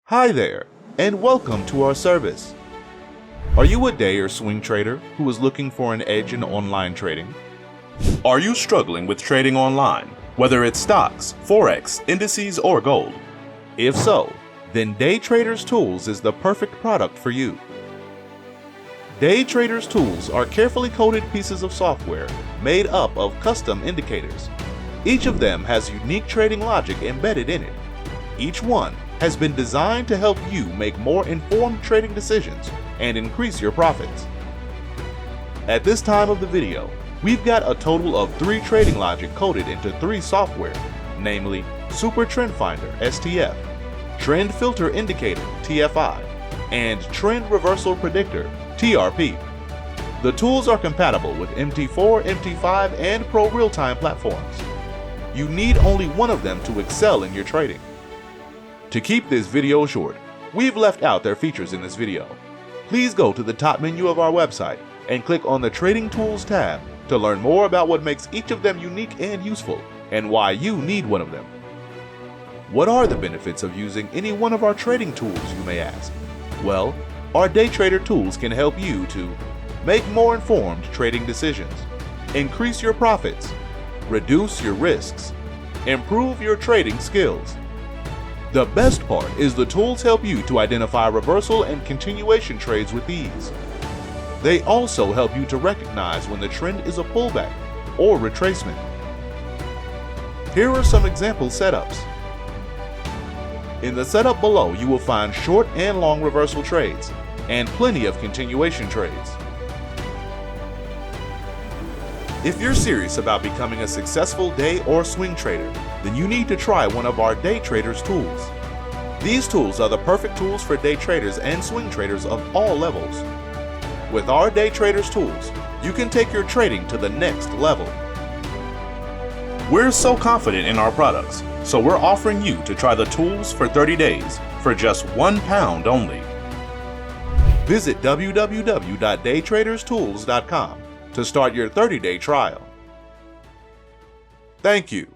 Hi there, and welcome to our service. Are you a day or swing trader who is looking for an edge in online trading? Are you struggling with trading online, whether it's stocks, Forex, indices, or gold? If so, then Day Traders Tools is the perfect product for you. Day Traders Tools are carefully coded pieces of software made up of custom indicators. Each of them has unique trading logic embedded in it. Each one has been designed to help you make more informed trading decisions and increase your profits. At this time of the video, we've got a total of 3 trading logic coded into 3 software, namely Super Trend Finder (STF), Trend Filter Indicator (TFI), and Trend Reversal Predictor (TRP). The tools are compatible with MT4, MT5, and Pro Real-Time platforms. You need only one of them to excel in your trading. To keep this video short, we've left out their features in this video. Please go to the top menu of our website and click on the Trading Tools tab to learn more about what makes each of them unique and useful, and why you need one of them. What are the benefits of using any one of our trading tools, you may ask? Well, our Day Trader tools can help you to make more informed trading decisions, increase your profits, reduce your risks, improve your trading skills. The best part is the tools help you to identify reversal and continuation trades with ease. They also help you to recognize when the trend is a pullback or retracement. Here are some example setups. In the setup below, you will find short and long reversal trades and plenty of continuation trades. If you're serious about becoming a successful day or swing trader, then you need to try one of our Day Traders tools. These tools are the perfect tools for day traders and swing traders of all levels. With our Day Traders tools, you can take your trading to the next level. We're so confident in our products, so we're offering you to try the tools for 30 days for just £1 only. Visit www.daytraderstools.com to start your 30-day trial. Thank you.